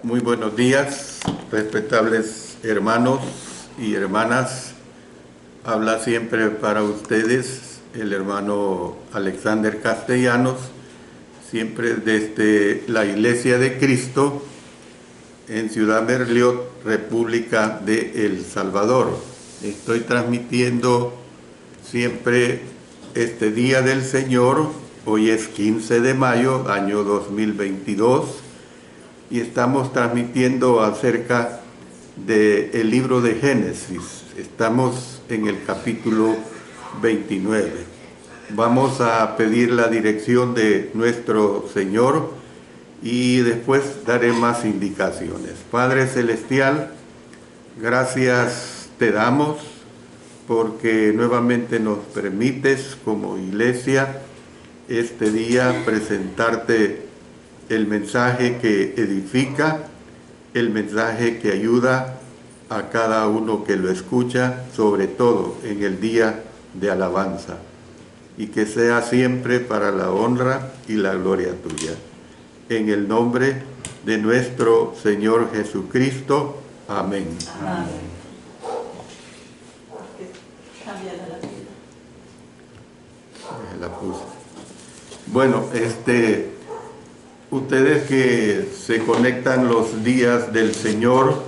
Muy buenos días, respetables hermanos y hermanas. Habla siempre para ustedes el hermano Alexander Castellanos, siempre desde la Iglesia de Cristo en Ciudad Berlioz, República de El Salvador. Estoy transmitiendo siempre este Día del Señor. Hoy es 15 de mayo, año 2022. Y estamos transmitiendo acerca del libro de Génesis. Estamos en el capítulo 29. Vamos a pedir la dirección de nuestro Señor y después daré más indicaciones. Padre Celestial, gracias te damos porque nuevamente nos permites como iglesia este día presentarte el mensaje que edifica, el mensaje que ayuda a cada uno que lo escucha, sobre todo en el día de alabanza, y que sea siempre para la honra y la gloria tuya. En el nombre de nuestro Señor Jesucristo. Amén. Amén. La puse. Bueno, ustedes que se conectan los días del Señor,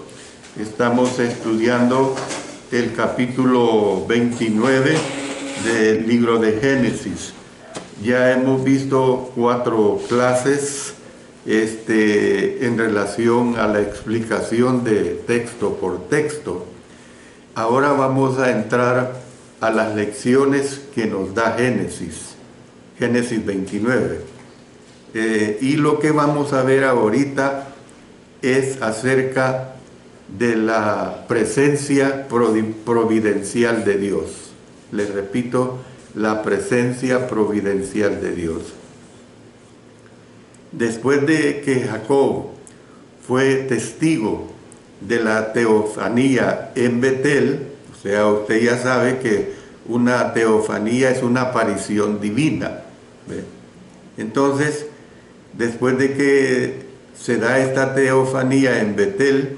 estamos estudiando el capítulo 29 del libro de Génesis. Ya hemos visto 4 clases en relación a la explicación de texto por texto. Ahora vamos a entrar a las lecciones que nos da Génesis 29. Y lo que vamos a ver ahorita es acerca de la presencia providencial de Dios. Les repito, la presencia providencial de Dios. Después de que Jacob fue testigo de la teofanía en Betel, o sea, usted ya sabe que una teofanía es una aparición divina, ¿ve? Entonces, después de que se da esta teofanía en Betel,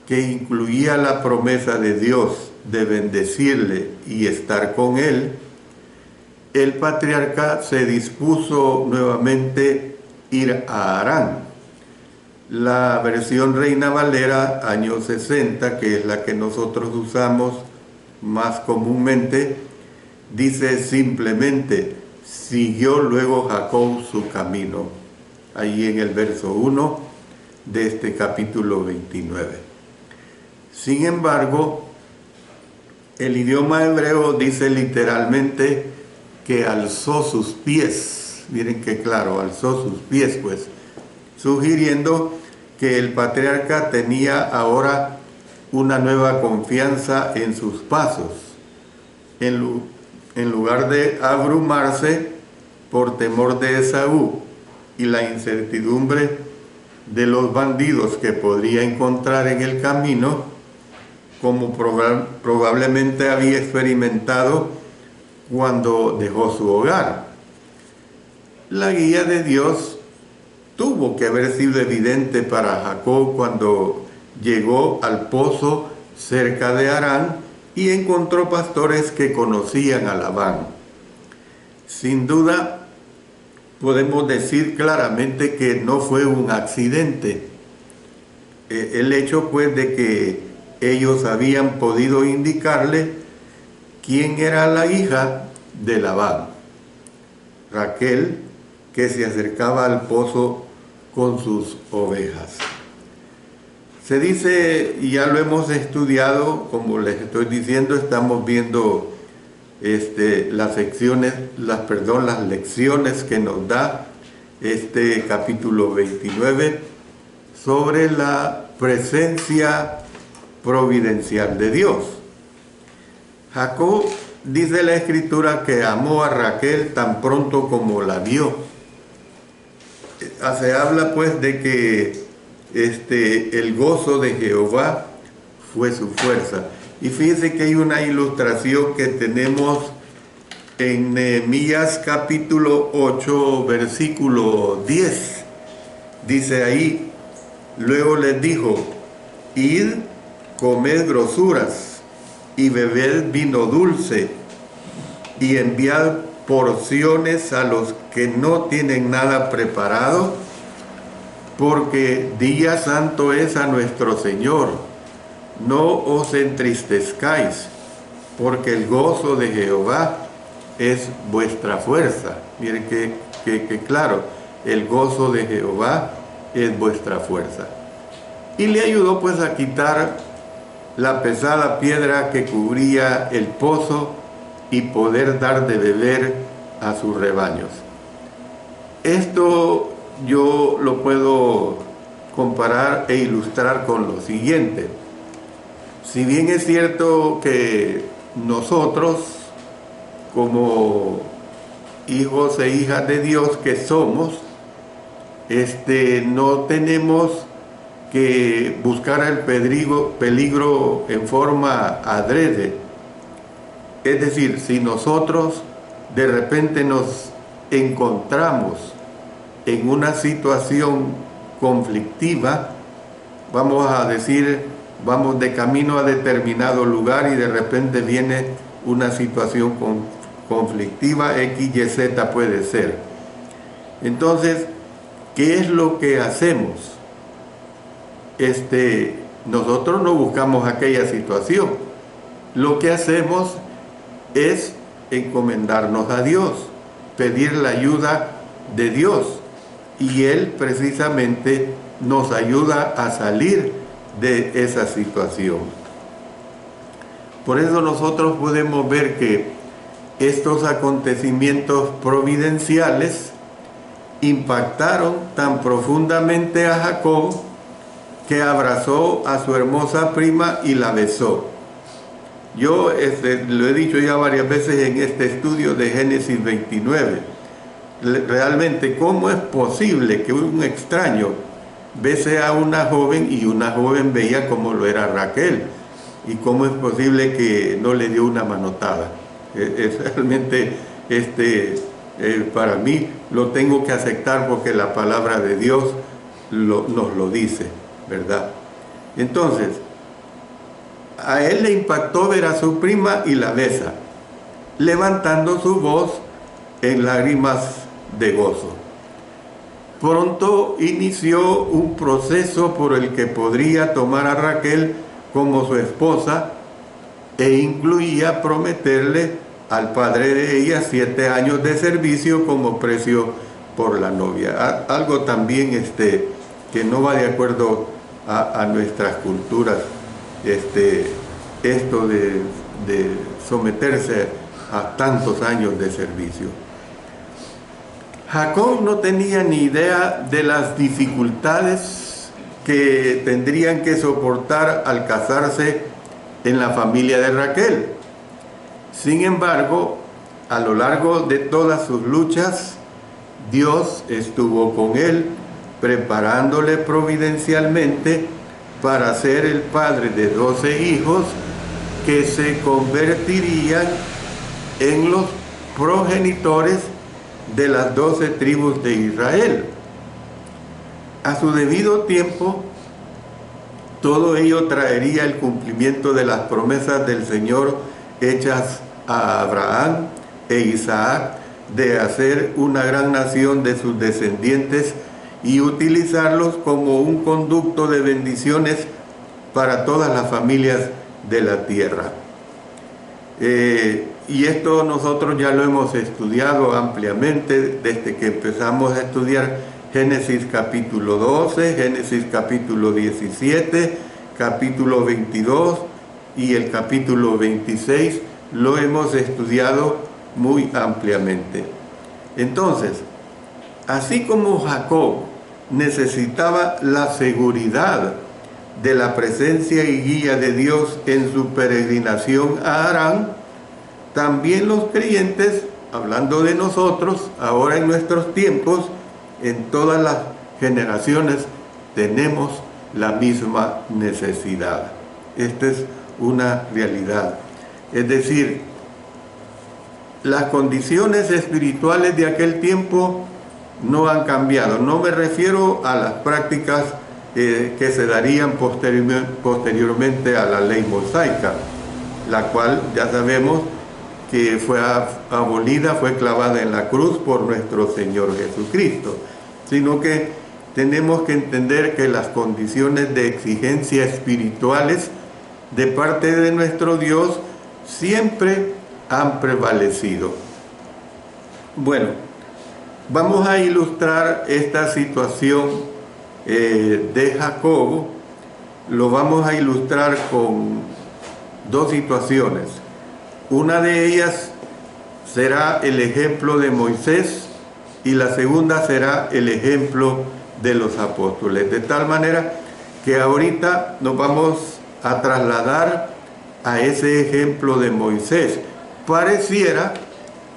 que incluía la promesa de Dios de bendecirle y estar con él, el patriarca se dispuso nuevamente ir a Harán. La versión Reina Valera, año 60, que es la que nosotros usamos más comúnmente, dice simplemente: siguió luego Jacob su camino. Ahí en el verso 1 de este capítulo 29. Sin embargo, el idioma hebreo dice literalmente que alzó sus pies. Miren qué claro, alzó sus pies, pues, sugiriendo que el patriarca tenía ahora una nueva confianza en sus pasos. En lugar de abrumarse por temor de Esaú y la incertidumbre de los bandidos que podría encontrar en el camino, como probablemente había experimentado cuando dejó su hogar. La guía de Dios tuvo que haber sido evidente para Jacob cuando llegó al pozo cerca de Harán y encontró pastores que conocían a Labán. Sin duda, podemos decir claramente que no fue un accidente. El hecho, pues, de que ellos habían podido indicarle quién era la hija de Labán, Raquel, que se acercaba al pozo con sus ovejas. Se dice, y ya lo hemos estudiado, como les estoy diciendo, estamos viendo las lecciones que nos da este capítulo 29 sobre la presencia providencial de Dios. Jacob, dice la Escritura, que amó a Raquel tan pronto como la vio. Se habla pues de que el gozo de Jehová fue su fuerza. Y fíjense que hay una ilustración que tenemos en Nehemías capítulo 8, versículo 10. Dice ahí: Luego les dijo: id, comed grosuras y bebed vino dulce, y enviad porciones a los que no tienen nada preparado, porque día santo es a nuestro Señor. No os entristezcáis, porque el gozo de Jehová es vuestra fuerza. Miren que claro, el gozo de Jehová es vuestra fuerza. Y le ayudó pues a quitar la pesada piedra que cubría el pozo y poder dar de beber a sus rebaños. Esto yo lo puedo comparar e ilustrar con lo siguiente. Si bien es cierto que nosotros, como hijos e hijas de Dios que somos, no tenemos que buscar el peligro en forma adrede. Es decir, si nosotros de repente nos encontramos en una situación conflictiva, vamos a decir, vamos de camino a determinado lugar y de repente viene una situación conflictiva, X, Y, Z puede ser. Entonces, ¿qué es lo que hacemos? Nosotros no buscamos aquella situación. Lo que hacemos es encomendarnos a Dios, pedir la ayuda de Dios, y Él precisamente nos ayuda a salir de esa situación. Por eso nosotros podemos ver que estos acontecimientos providenciales impactaron tan profundamente a Jacob que abrazó a su hermosa prima y la besó. Yo lo he dicho ya varias veces en este estudio de Génesis 29. Realmente, ¿cómo es posible que un extraño bese a una joven y una joven bella como lo era Raquel? ¿Y cómo es posible que no le dio una manotada? Realmente, para mí lo tengo que aceptar porque la palabra de Dios nos lo dice, ¿verdad? Entonces, a él le impactó ver a su prima y la besa, levantando su voz en lágrimas de gozo. Pronto inició un proceso por el que podría tomar a Raquel como su esposa e incluía prometerle al padre de ella 7 años de servicio como precio por la novia. Algo también que no va de acuerdo a nuestras culturas, esto de someterse a tantos años de servicio. Jacob no tenía ni idea de las dificultades que tendrían que soportar al casarse en la familia de Raquel. Sin embargo, a lo largo de todas sus luchas, Dios estuvo con él, preparándole providencialmente para ser el padre de 12 hijos que se convertirían en los progenitores de las 12 tribus de Israel. A su debido tiempo, todo ello traería el cumplimiento de las promesas del Señor hechas a Abraham e Isaac de hacer una gran nación de sus descendientes y utilizarlos como un conducto de bendiciones para todas las familias de la tierra. Y esto nosotros ya lo hemos estudiado ampliamente desde que empezamos a estudiar Génesis capítulo 12, Génesis capítulo 17, capítulo 22 y el capítulo 26, lo hemos estudiado muy ampliamente. Entonces, así como Jacob necesitaba la seguridad de la presencia y guía de Dios en su peregrinación a Harán, también los creyentes, hablando de nosotros, ahora en nuestros tiempos, en todas las generaciones, tenemos la misma necesidad. Esta es una realidad. Es decir, las condiciones espirituales de aquel tiempo no han cambiado. No me refiero a las prácticas que se darían posteriormente a la ley mosaica, la cual ya sabemos que fue abolida, fue clavada en la cruz por nuestro Señor Jesucristo, sino que tenemos que entender que las condiciones de exigencia espirituales de parte de nuestro Dios siempre han prevalecido. Bueno, vamos a ilustrar esta situación de Jacob. Lo vamos a ilustrar con dos situaciones. Una de ellas será el ejemplo de Moisés y la segunda será el ejemplo de los apóstoles. De tal manera que ahorita nos vamos a trasladar a ese ejemplo de Moisés. Pareciera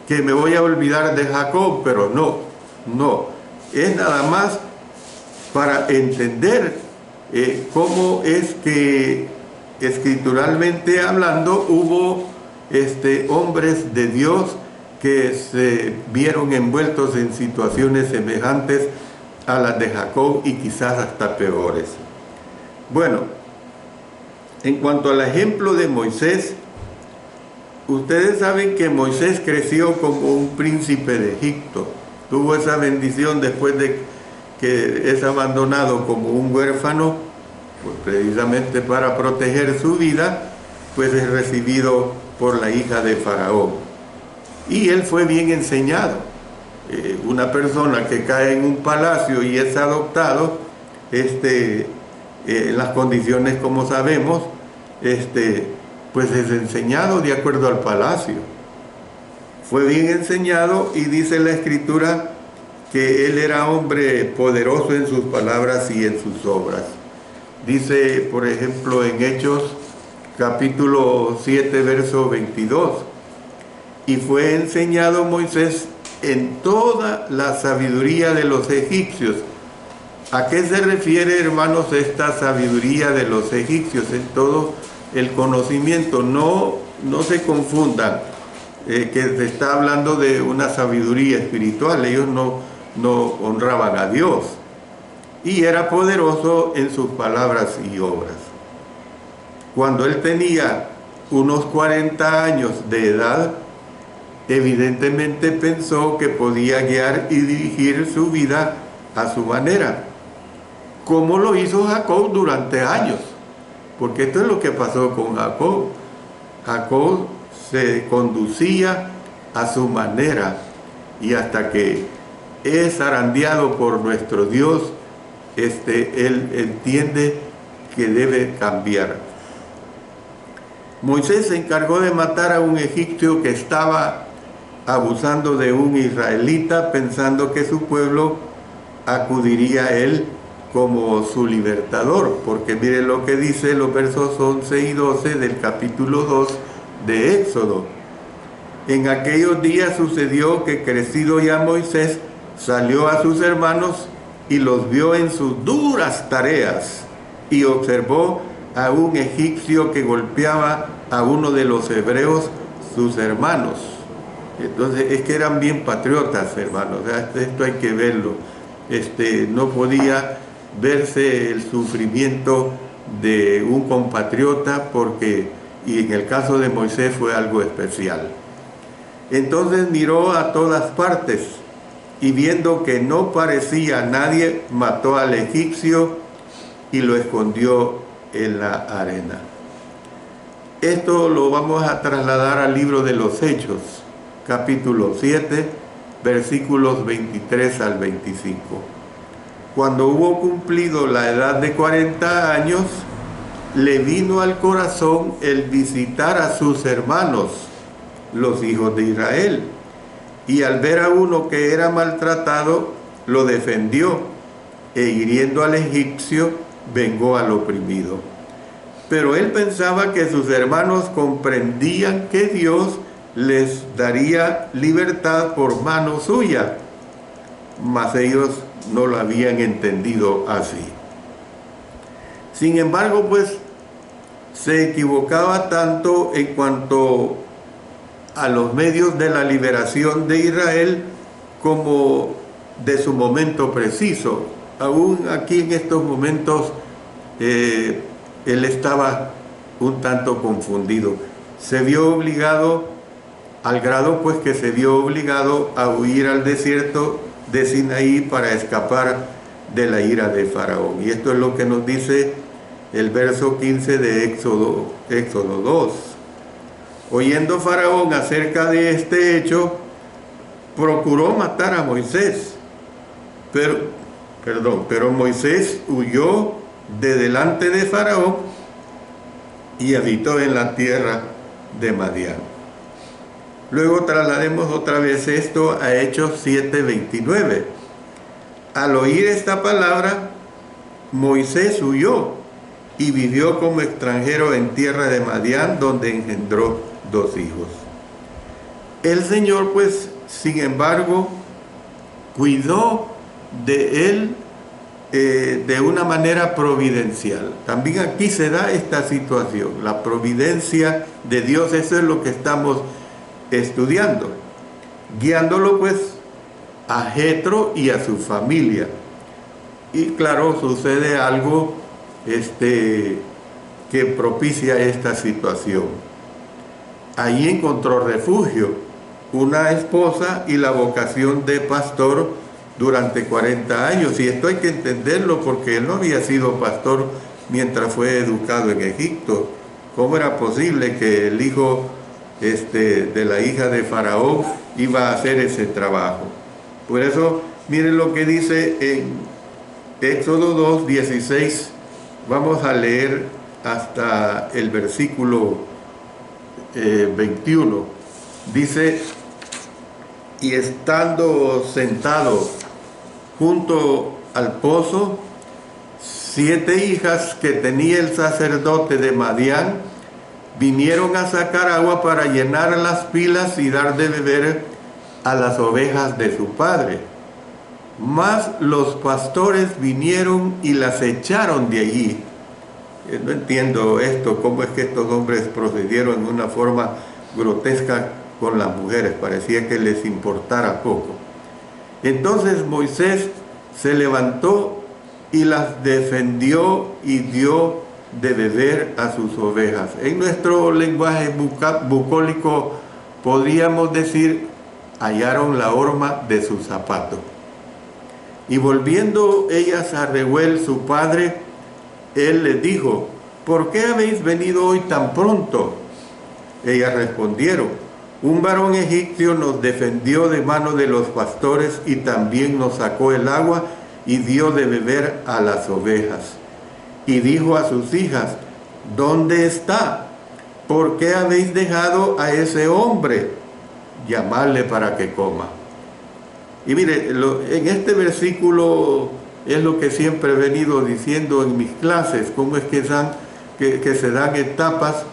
que me voy a olvidar de Jacob, pero no. Es nada más para entender cómo es que escrituralmente hablando hubo hombres de Dios que se vieron envueltos en situaciones semejantes a las de Jacob y quizás hasta peores. Bueno, en cuanto al ejemplo de Moisés, ustedes saben que Moisés creció como un príncipe de Egipto. Tuvo esa bendición después de que es abandonado como un huérfano, pues precisamente para proteger su vida, pues es recibido por la hija de Faraón. Y él fue bien enseñado. Una persona que cae en un palacio y es adoptado, en las condiciones como sabemos, pues es enseñado de acuerdo al palacio. Fue bien enseñado y dice la Escritura que él era hombre poderoso en sus palabras y en sus obras. Dice, por ejemplo, en Hechos capítulo 7, verso 22, y fue enseñado Moisés en toda la sabiduría de los egipcios. ¿A qué se refiere, hermanos, esta sabiduría de los egipcios? En todo el conocimiento. No se confundan que se está hablando de una sabiduría espiritual. Ellos no honraban a Dios. Y era poderoso en sus palabras y obras. Cuando él tenía unos 40 años de edad, evidentemente pensó que podía guiar y dirigir su vida a su manera, como lo hizo Jacob durante años, porque esto es lo que pasó con Jacob. Jacob se conducía a su manera y hasta que es zarandeado por nuestro Dios, él entiende que debe cambiar. Moisés se encargó de matar a un egipcio que estaba abusando de un israelita, pensando que su pueblo acudiría a él como su libertador, porque mire lo que dice los versos 11 y 12 del capítulo 2 de Éxodo. En aquellos días sucedió que, crecido ya Moisés, salió a sus hermanos y los vio en sus duras tareas, y observó a un egipcio que golpeaba a uno de los hebreos, sus hermanos. Entonces es que eran bien patriotas, hermanos. O sea, esto hay que verlo. No podía verse el sufrimiento de un compatriota y en el caso de Moisés fue algo especial. Entonces miró a todas partes y viendo que no parecía nadie, mató al egipcio y lo escondió en la arena. Esto lo vamos a trasladar al libro de los Hechos, capítulo 7, versículos 23 al 25. Cuando hubo cumplido la edad de 40 años, le vino al corazón el visitar a sus hermanos, los hijos de Israel, y al ver a uno que era maltratado, lo defendió, e hiriendo al egipcio, vengó al oprimido. Pero él pensaba que sus hermanos comprendían que Dios les daría libertad por mano suya, mas ellos no lo habían entendido así. Sin embargo, pues, se equivocaba tanto en cuanto a los medios de la liberación de Israel como de su momento preciso. aún aquí en estos momentos, él estaba un tanto confundido. Se vio obligado, al grado pues que se vio obligado a huir al desierto de Sinaí para escapar de la ira de Faraón. Y esto es lo que nos dice el verso 15 de Éxodo 2. Oyendo Faraón acerca de este hecho, procuró matar a Moisés, pero Moisés huyó de delante de Faraón y habitó en la tierra de Madián. Luego traslademos otra vez esto a Hechos 7:29. Al oír esta palabra, Moisés huyó y vivió como extranjero en tierra de Madián, donde engendró 2 hijos. El Señor, pues, sin embargo, cuidó de él de una manera providencial. También aquí se da esta situación, la providencia de Dios. Eso es lo que estamos estudiando, guiándolo pues a Jetro y a su familia. Y claro, sucede algo que propicia esta situación. Allí encontró refugio, una esposa y la vocación de pastor durante 40 años. Y esto hay que entenderlo porque él no había sido pastor mientras fue educado en Egipto. ¿Cómo era posible que el hijo de la hija de Faraón iba a hacer ese trabajo? Por eso, miren lo que dice en Éxodo 2:16. Vamos a leer hasta el versículo 21. Dice: y estando sentado junto al pozo, 7 hijas que tenía el sacerdote de Madián vinieron a sacar agua para llenar las pilas y dar de beber a las ovejas de su padre. Mas los pastores vinieron y las echaron de allí. No entiendo esto, cómo es que estos hombres procedieron de una forma grotesca con las mujeres, parecía que les importara poco. Entonces Moisés se levantó y las defendió y dio de beber a sus ovejas. En nuestro lenguaje bucólico podríamos decir, hallaron la horma de su zapato. Y volviendo ellas a Reuel su padre, él les dijo: ¿por qué habéis venido hoy tan pronto? Ellas respondieron: un varón egipcio nos defendió de mano de los pastores y también nos sacó el agua y dio de beber a las ovejas. Y dijo a sus hijas: ¿dónde está? ¿Por qué habéis dejado a ese hombre? Llamadle para que coma. Y mire, en este versículo es lo que siempre he venido diciendo en mis clases, cómo es que se dan etapas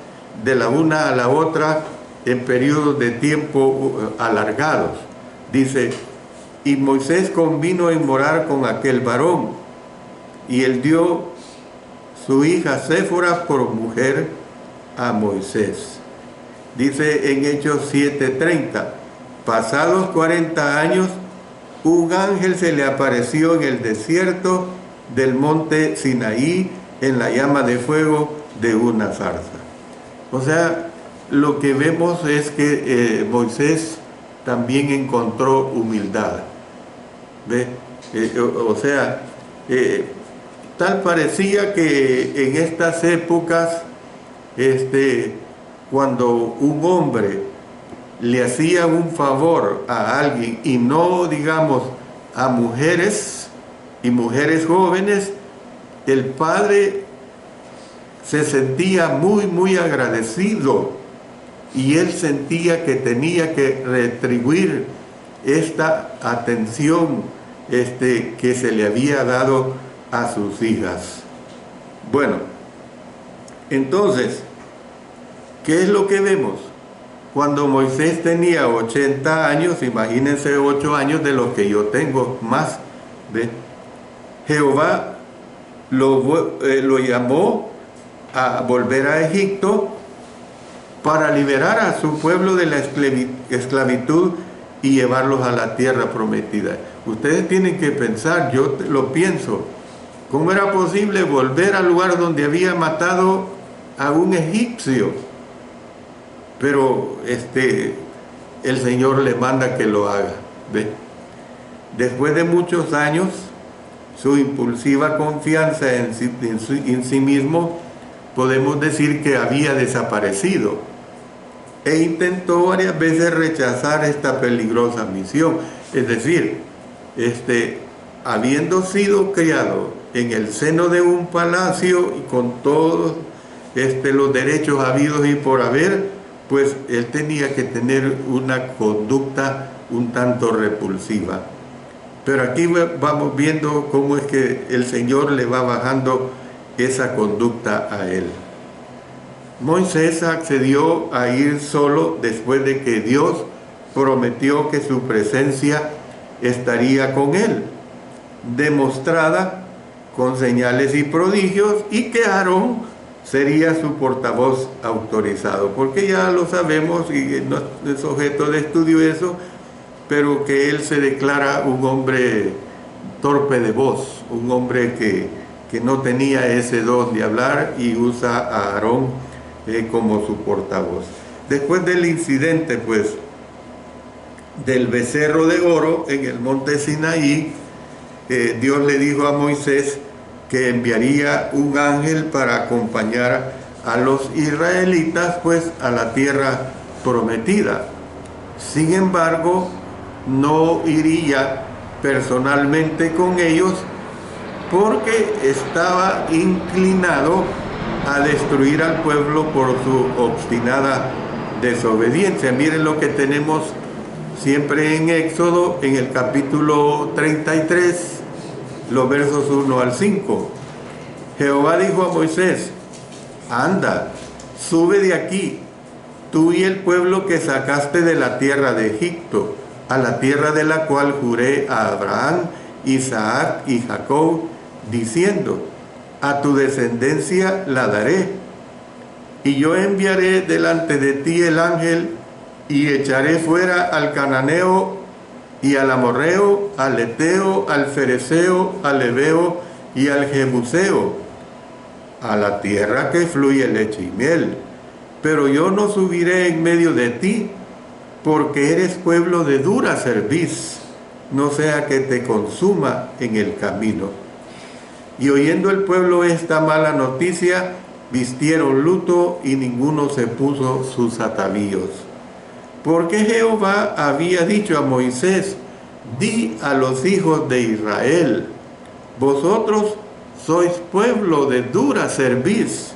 de la una a la otra en periodos de tiempo alargados. Dice: y Moisés convino en morar con aquel varón, y él dio su hija Séfora por mujer a Moisés. Dice en Hechos 7:30, pasados 40 años, un ángel se le apareció en el desierto del monte Sinaí en la llama de fuego de una zarza. O sea, lo que vemos es que Moisés también encontró humildad. ¿Ve? Tal parecía que en estas épocas, cuando un hombre le hacía un favor a alguien, y no digamos a mujeres y mujeres jóvenes, el padre se sentía muy, muy agradecido y él sentía que tenía que retribuir esta atención que se le había dado a sus hijas. Bueno, entonces, ¿qué es lo que vemos? Cuando Moisés tenía 80 años, imagínense 8 años de los que yo tengo más, ¿ve? Jehová lo llamó a volver a Egipto para liberar a su pueblo de la esclavitud y llevarlos a la tierra prometida. Ustedes tienen que pensar, yo lo pienso, ¿cómo era posible volver al lugar donde había matado a un egipcio? Pero el Señor le manda que lo haga. ¿Ve? Después de muchos años, su impulsiva confianza en sí mismo, podemos decir que había desaparecido, e intentó varias veces rechazar esta peligrosa misión. Es decir, habiendo sido criado en el seno de un palacio y con todos los derechos habidos y por haber, pues él tenía que tener una conducta un tanto repulsiva. Pero aquí vamos viendo cómo es que el Señor le va bajando esa conducta a él. Moisés accedió a ir solo después de que Dios prometió que su presencia estaría con él, demostrada con señales y prodigios, y que Aarón sería su portavoz autorizado, porque ya lo sabemos y no es objeto de estudio eso, pero que él se declara un hombre torpe de voz, un hombre que no tenía ese don de hablar, y usa a Aarón como su portavoz. Después del incidente, pues, del becerro de oro en el monte Sinaí, Dios le dijo a Moisés que enviaría un ángel para acompañar a los israelitas, pues, a la tierra prometida. Sin embargo, no iría personalmente con ellos, porque estaba inclinado a destruir al pueblo por su obstinada desobediencia. Miren lo que tenemos siempre en Éxodo, en el capítulo 33, los versos 1 al 5. Jehová dijo a Moisés: anda, sube de aquí, tú y el pueblo que sacaste de la tierra de Egipto, a la tierra de la cual juré a Abraham, Isaac y Jacob, diciendo: a tu descendencia la daré, y yo enviaré delante de ti el ángel, y echaré fuera al cananeo, y al amorreo, al eteo, al fereceo, al heveo y al jebuseo, a la tierra que fluye leche y miel. Pero yo no subiré en medio de ti, porque eres pueblo de dura cerviz, no sea que te consuma en el camino. Y oyendo el pueblo esta mala noticia, vistieron luto, y ninguno se puso sus atavíos. Porque Jehová había dicho a Moisés: di a los hijos de Israel: vosotros sois pueblo de dura cerviz.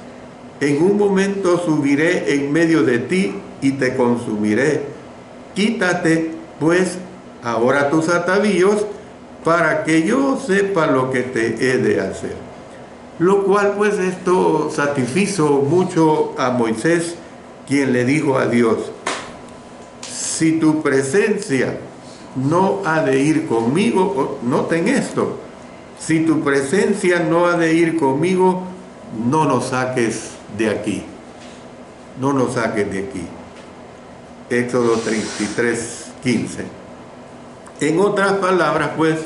En un momento subiré en medio de ti y te consumiré. Quítate, pues, ahora tus atavíos, para que yo sepa lo que te he de hacer. Lo cual, pues, esto satisfizo mucho a Moisés, quien le dijo a Dios: si tu presencia no ha de ir conmigo, noten esto, si tu presencia no ha de ir conmigo, no nos saques de aquí, no nos saques de aquí. Éxodo 33, 15. En otras palabras, pues,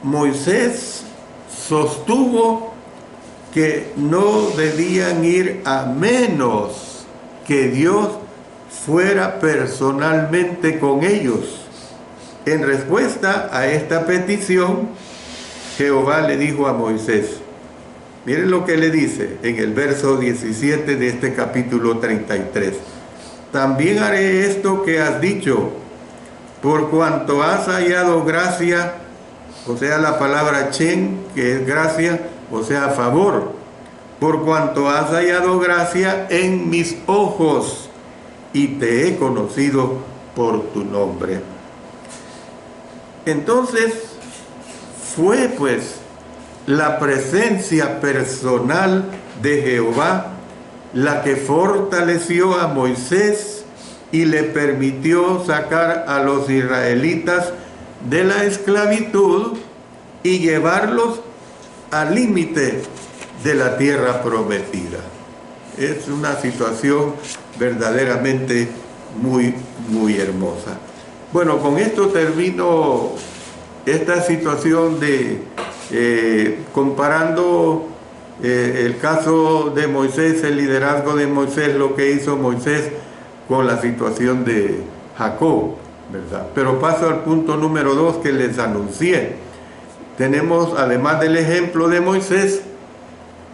Moisés sostuvo que no debían ir a menos que Dios fuera personalmente con ellos. En respuesta a esta petición, Jehová le dijo a Moisés, miren lo que le dice en el verso 17 de este capítulo 33. También haré esto que has dicho, por cuanto has hallado gracia, o sea, la palabra chen, que es gracia, o sea, favor, por cuanto has hallado gracia en mis ojos, y te he conocido por tu nombre. Entonces, fue pues la presencia personal de Jehová la que fortaleció a Moisés y le permitió sacar a los israelitas de la esclavitud y llevarlos al límite de la tierra prometida. Es una situación verdaderamente muy, muy hermosa. Bueno, con esto termino esta situación de comparando el caso de Moisés, el liderazgo de Moisés, lo que hizo Moisés con la situación de Jacob, ¿verdad? Pero paso al punto número 2 que les anuncié. Tenemos, además del ejemplo de Moisés,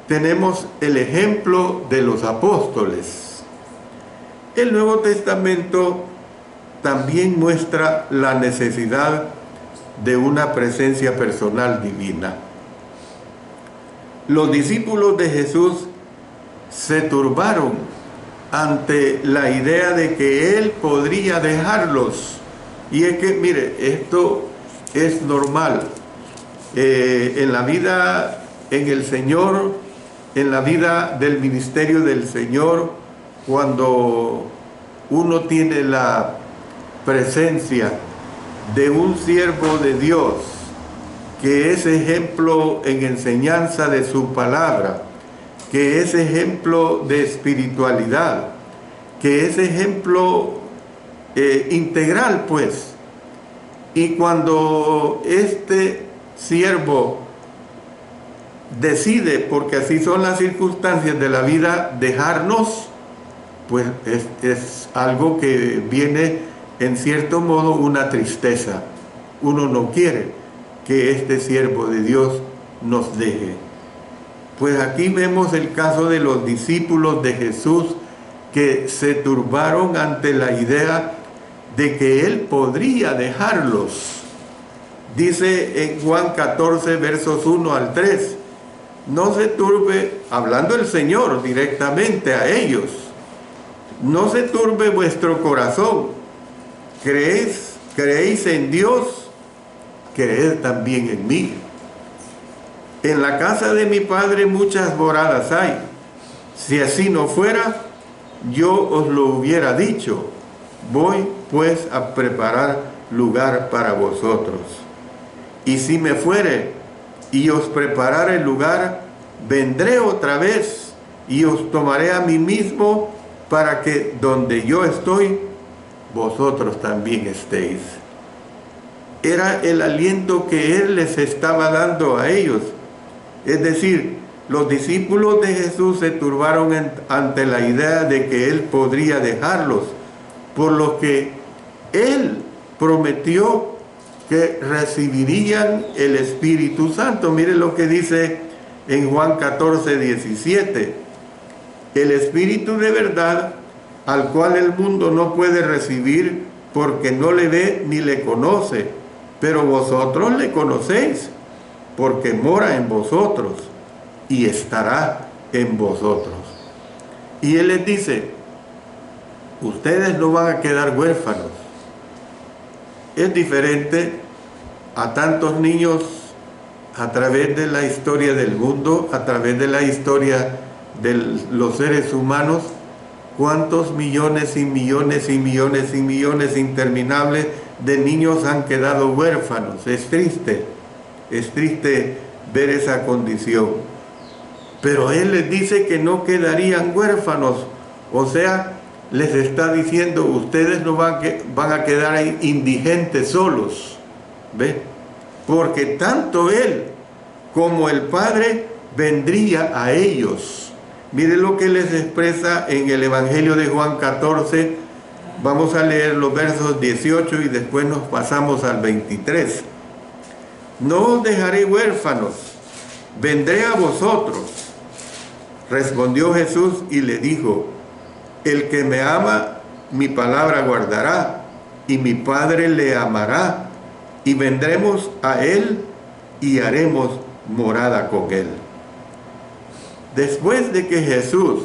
tenemos el ejemplo de los apóstoles. El Nuevo Testamento también muestra la necesidad de una presencia personal divina. Los discípulos de Jesús se turbaron ante la idea de que Él podría dejarlos. Y es que, mire, esto es normal. En la vida, en el Señor, en la vida del ministerio del Señor, cuando uno tiene la presencia de un siervo de Dios, que es ejemplo en enseñanza de su palabra, que es ejemplo de espiritualidad, que es ejemplo integral, pues. Y cuando este siervo decide, porque así son las circunstancias de la vida, dejarnos, pues es algo que viene en cierto modo una tristeza. Uno no quiere que este siervo de Dios nos deje. Pues aquí vemos el caso de los discípulos de Jesús que se turbaron ante la idea de que Él podría dejarlos. Dice en Juan 14, versos 1 al 3, no se turbe, hablando el Señor directamente a ellos, no se turbe vuestro corazón. ¿Creéis en Dios? Creed también en mí. En la casa de mi Padre muchas moradas hay. Si así no fuera, yo os lo hubiera dicho. Voy pues a preparar lugar para vosotros. Y si me fuere y os preparare el lugar, vendré otra vez y os tomaré a mí mismo, para que donde yo estoy, vosotros también estéis. Era el aliento que Él les estaba dando a ellos. Es decir, los discípulos de Jesús se turbaron ante la idea de que Él podría dejarlos, por lo que Él prometió que recibirían el Espíritu Santo. Mire lo que dice en Juan 14, 17. El Espíritu de verdad, al cual el mundo no puede recibir porque no le ve ni le conoce, pero vosotros le conocéis, porque mora en vosotros y estará en vosotros. Y Él les dice, ustedes no van a quedar huérfanos. Es diferente a tantos niños a través de la historia del mundo, a través de la historia de los seres humanos. ¿Cuántos millones y millones y millones y millones interminables de niños han quedado huérfanos? Es triste ver esa condición. Pero Él les dice que no quedarían huérfanos. O sea, les está diciendo, ustedes no van a quedar ahí indigentes solos. ¿Ve? Porque tanto Él como el Padre vendría a ellos. Mire lo que les expresa en el Evangelio de Juan 14. Vamos a leer los versos 18 y después nos pasamos al 23. No os dejaré huérfanos, vendré a vosotros. Respondió Jesús y le dijo, el que me ama, mi palabra guardará, y mi Padre le amará, y vendremos a Él y haremos morada con Él. Después de que Jesús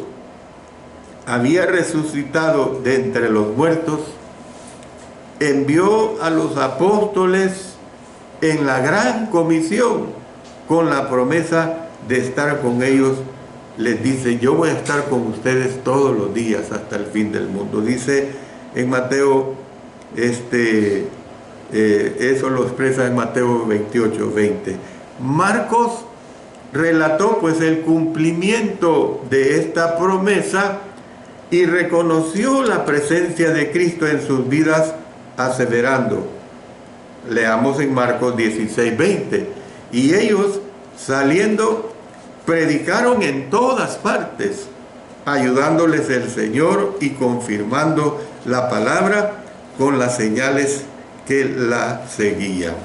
había resucitado de entre los muertos, envió a los apóstoles en la gran comisión con la promesa de estar con ellos. Les dice, yo voy a estar con ustedes todos los días hasta el fin del mundo. Dice en Mateo, eso lo expresa en Mateo 28, 20. Marcos relató pues el cumplimiento de esta promesa y reconoció la presencia de Cristo en sus vidas aseverando, leamos en Marcos 16:20, y ellos saliendo predicaron en todas partes, ayudándoles el Señor y confirmando la palabra con las señales que la seguían.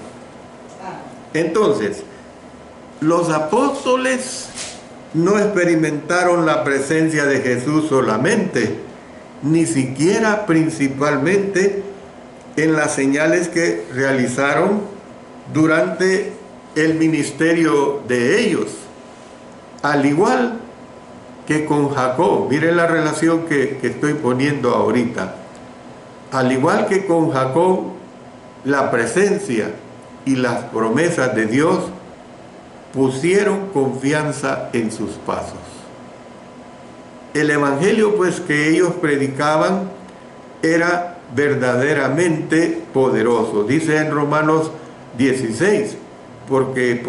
Entonces, los apóstoles no experimentaron la presencia de Jesús solamente, ni siquiera principalmente en las señales que realizaron durante el ministerio de ellos. Al igual que con Jacob, miren la relación que estoy poniendo ahorita. Al igual que con Jacob, la presencia y las promesas de Dios pusieron confianza en sus pasos. El evangelio pues que ellos predicaban era verdaderamente poderoso. Dice en Romanos 16, porque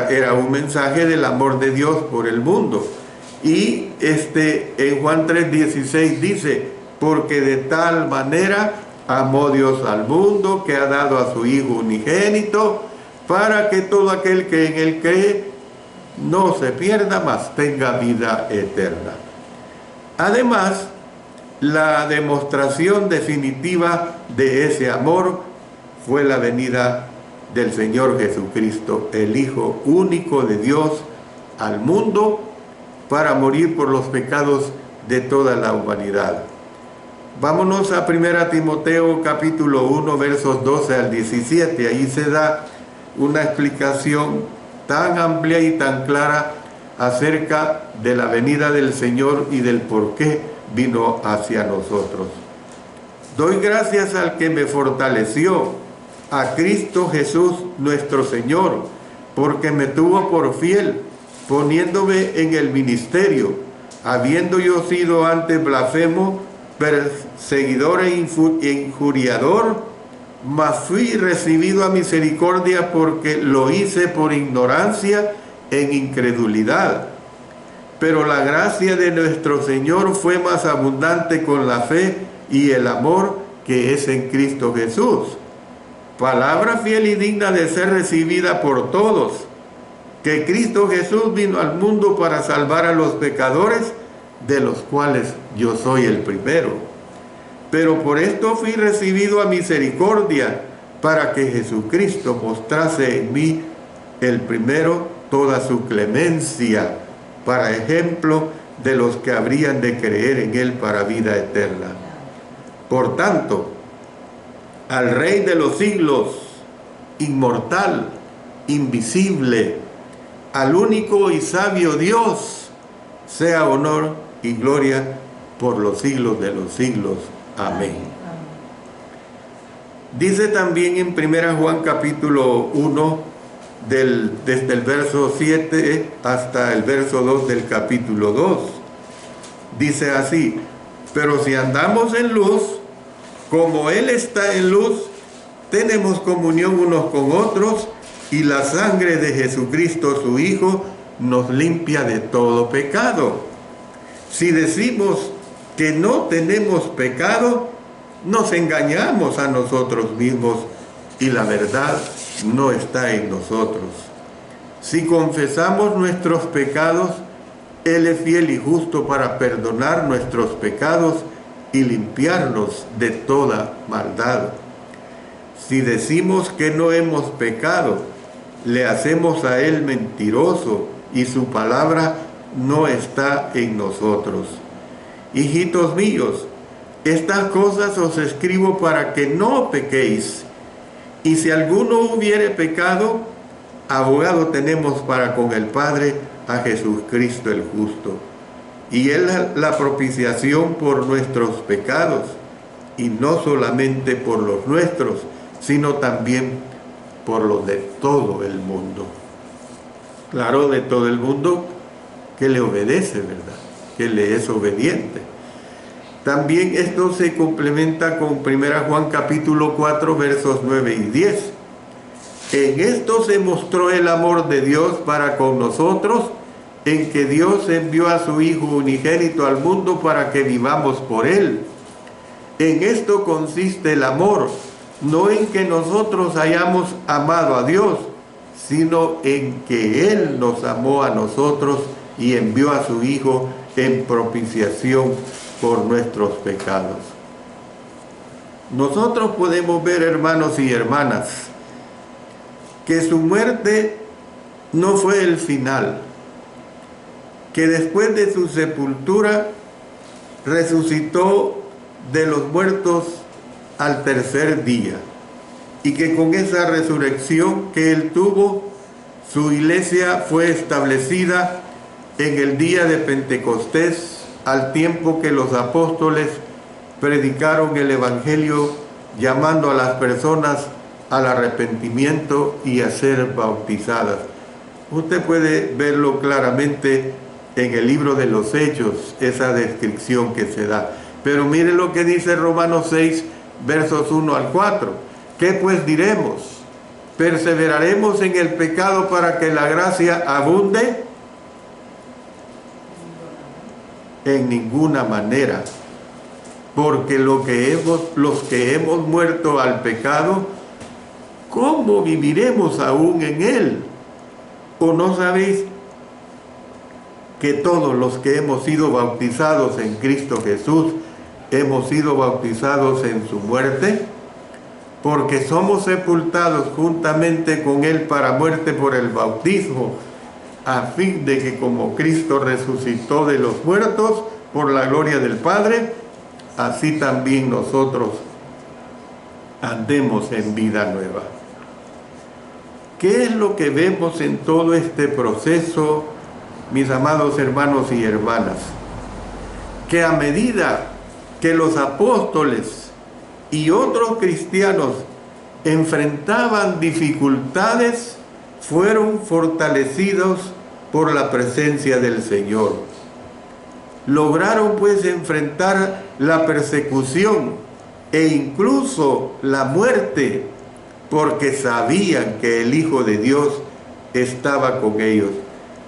era un mensaje del amor de Dios por el mundo. Y en Juan 3:16 dice, porque de tal manera amó Dios al mundo que ha dado a su Hijo unigénito, para que todo aquel que en él cree no se pierda, mas tenga vida eterna. Además, la demostración definitiva de ese amor fue la venida del Señor Jesucristo, el Hijo único de Dios al mundo para morir por los pecados de toda la humanidad. Vámonos a 1 Timoteo capítulo 1 versos 12 al 17. Ahí se da una explicación tan amplia y tan clara acerca de la venida del Señor y del por qué vino hacia nosotros. Doy gracias al que me fortaleció, a Cristo Jesús nuestro Señor, porque me tuvo por fiel, poniéndome en el ministerio, habiendo yo sido antes blasfemo, perseguidor e injuriador, mas fui recibido a misericordia porque lo hice por ignorancia en incredulidad. Pero la gracia de nuestro Señor fue más abundante con la fe y el amor que es en Cristo Jesús. Palabra fiel y digna de ser recibida por todos, que Cristo Jesús vino al mundo para salvar a los pecadores, de los cuales yo soy el primero. Pero por esto fui recibido a misericordia, para que Jesucristo mostrase en mí el primero toda su clemencia, para ejemplo de los que habrían de creer en él para vida eterna. Por tanto, al Rey de los siglos, inmortal, invisible, al único y sabio Dios, sea honor y gloria por los siglos de los siglos. Amén. Dice también en 1 Juan capítulo 1, desde el verso 7 hasta el verso 2 del capítulo 2. Dice así, pero si andamos en luz, como Él está en luz, tenemos comunión unos con otros, y la sangre de Jesucristo su Hijo nos limpia de todo pecado. Si decimos que no tenemos pecado, nos engañamos a nosotros mismos y la verdad no está en nosotros. Si confesamos nuestros pecados, Él es fiel y justo para perdonar nuestros pecados y limpiarnos de toda maldad. Si decimos que no hemos pecado, le hacemos a Él mentiroso y su palabra no está en nosotros. Hijitos míos, estas cosas os escribo para que no pequéis. Y si alguno hubiere pecado, abogado tenemos para con el Padre a Jesucristo el justo. Y Él es la propiciación por nuestros pecados, y no solamente por los nuestros, sino también por los de todo el mundo. Claro, de todo el mundo que le obedece, ¿verdad? Que le es obediente. También esto se complementa con 1 Juan capítulo 4 versos 9 y 10. En esto se mostró el amor de Dios para con nosotros, en que Dios envió a su Hijo unigénito al mundo para que vivamos por Él. En esto consiste el amor, no en que nosotros hayamos amado a Dios, sino en que Él nos amó a nosotros y envió a su Hijo en propiciación por nuestros pecados. Nosotros podemos ver, hermanos y hermanas, que su muerte no fue el final, que después de su sepultura resucitó de los muertos al tercer día, y que con esa resurrección que Él tuvo, su iglesia fue establecida en el día de Pentecostés, al tiempo que los apóstoles predicaron el Evangelio, llamando a las personas al arrepentimiento y a ser bautizadas. Usted puede verlo claramente en el libro de los Hechos, esa descripción que se da. Pero mire lo que dice Romanos 6, versos 1 al 4. ¿Qué pues diremos? ¿Perseveraremos en el pecado para que la gracia abunde? En ninguna manera. Porque los que hemos muerto al pecado, ¿cómo viviremos aún en él? ¿O no sabéis que todos los que hemos sido bautizados en Cristo Jesús, hemos sido bautizados en su muerte? Porque somos sepultados juntamente con Él para muerte por el bautismo, a fin de que como Cristo resucitó de los muertos por la gloria del Padre, así también nosotros andemos en vida nueva. ¿Qué es lo que vemos en todo este proceso, mis amados hermanos y hermanas? Que a medida que los apóstoles y otros cristianos enfrentaban dificultades, fueron fortalecidos por la presencia del Señor. Lograron pues enfrentar la persecución e incluso la muerte, porque sabían que el Hijo de Dios estaba con ellos.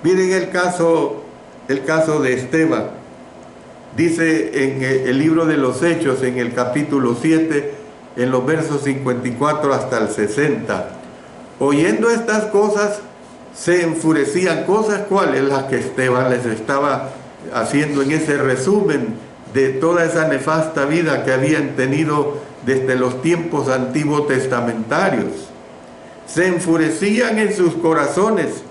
Miren el caso de Esteban. Dice en el libro de los Hechos, en el capítulo 7, en los versos 54 hasta el 60. Oyendo estas cosas, se enfurecían. ¿Cosas cuáles? Las que Esteban les estaba haciendo en ese resumen de toda esa nefasta vida que habían tenido desde los tiempos antiguos testamentarios. Se enfurecían en sus corazones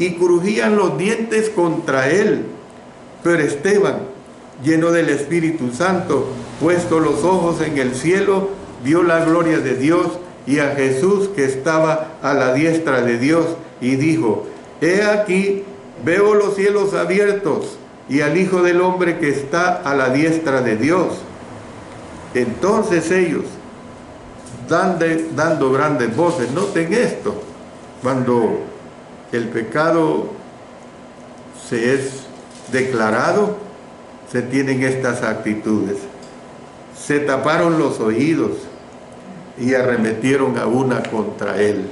y crujían los dientes contra él. Pero Esteban, lleno del Espíritu Santo, puesto los ojos en el cielo, vio la gloria de Dios y a Jesús que estaba a la diestra de Dios, y dijo: He aquí, veo los cielos abiertos y al Hijo del Hombre que está a la diestra de Dios. Entonces ellos, dando grandes voces, noten esto, cuando el pecado se es declarado, se tienen estas actitudes. Se taparon los oídos y arremetieron a una contra él,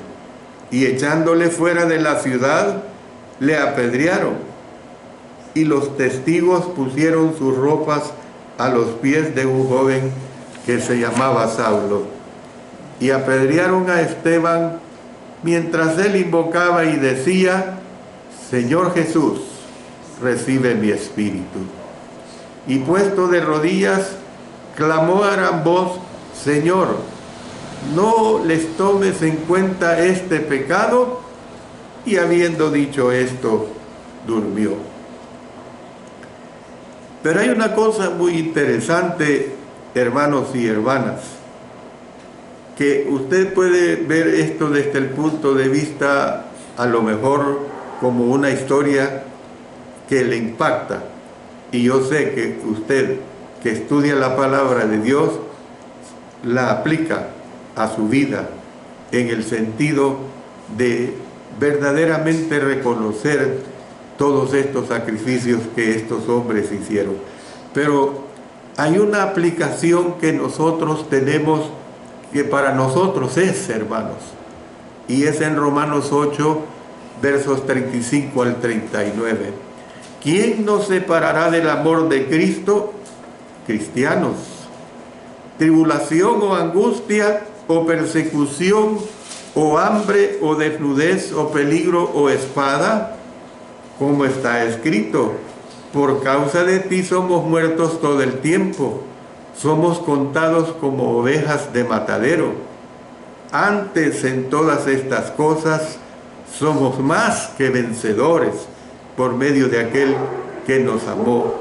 y echándole fuera de la ciudad, le apedrearon. Y los testigos pusieron sus ropas a los pies de un joven que se llamaba Saulo, y apedrearon a Esteban mientras él invocaba y decía: Señor Jesús, recibe mi espíritu. Y puesto de rodillas, clamó a gran voz: Señor, no les tomes en cuenta este pecado. Y habiendo dicho esto, durmió. Pero hay una cosa muy interesante, hermanos y hermanas, que usted puede ver esto desde el punto de vista, a lo mejor, como una historia que le impacta. Y yo sé que usted, que estudia la palabra de Dios, la aplica a su vida en el sentido de verdaderamente reconocer todos estos sacrificios que estos hombres hicieron. Pero hay una aplicación que nosotros tenemos, que para nosotros es, hermanos, y es en Romanos 8, versos 35 al 39. ¿Quién nos separará del amor de Cristo? Cristianos. ¿Tribulación o angustia, o persecución, o hambre, o desnudez, o peligro, o espada? Como está escrito: por causa de ti somos muertos todo el tiempo, somos contados como ovejas de matadero. Antes, en todas estas cosas, somos más que vencedores por medio de aquel que nos amó.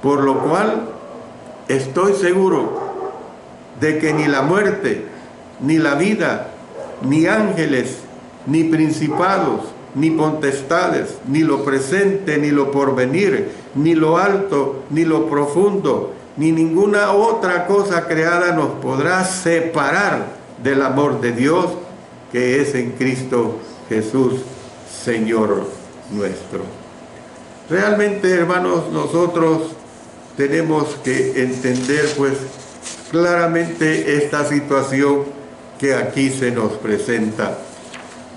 Por lo cual, estoy seguro de que ni la muerte, ni la vida, ni ángeles, ni principados, ni potestades, ni lo presente, ni lo porvenir, ni lo alto, ni lo profundo, ni ninguna otra cosa creada nos podrá separar del amor de Dios que es en Cristo Jesús, Señor nuestro. Realmente, hermanos, nosotros tenemos que entender pues claramente esta situación que aquí se nos presenta.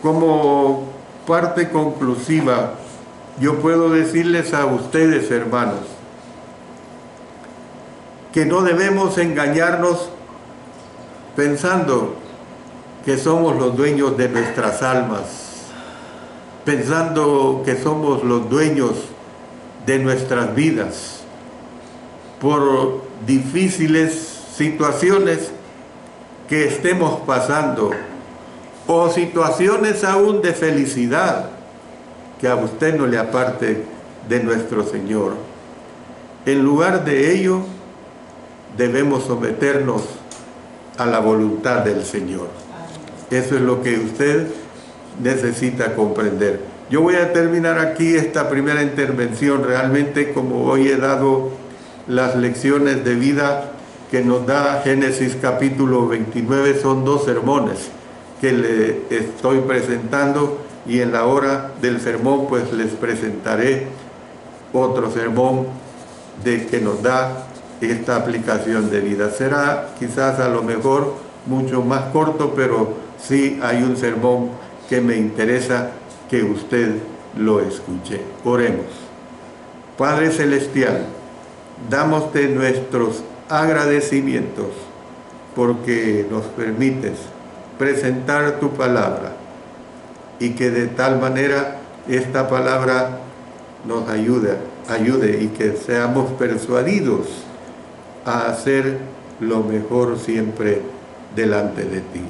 Como parte conclusiva, yo puedo decirles a ustedes, hermanos, que no debemos engañarnos pensando que somos los dueños de nuestras almas, pensando que somos los dueños de nuestras vidas. Por difíciles situaciones que estemos pasando, o situaciones aún de felicidad, que a usted no le aparte de nuestro Señor. En lugar de ello, debemos someternos a la voluntad del Señor. Eso es lo que usted necesita comprender. Yo voy a terminar aquí esta primera intervención. Realmente, como hoy he dado las lecciones de vida que nos da Génesis capítulo 29, son 2 sermones que le estoy presentando, y en la hora del sermón pues les presentaré otro sermón que nos da esta aplicación de vida. Será quizás a lo mejor mucho más corto, pero sí hay un sermón que me interesa que usted lo escuche. Oremos. Padre Celestial, damos-te nuestros agradecimientos porque nos permites presentar tu palabra, y que de tal manera esta palabra nos ayude y que seamos persuadidos a hacer lo mejor siempre delante de ti.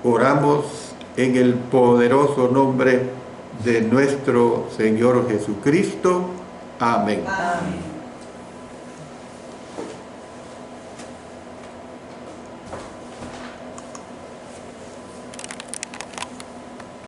Oramos en el poderoso nombre de nuestro Señor Jesucristo. Amén. Amén.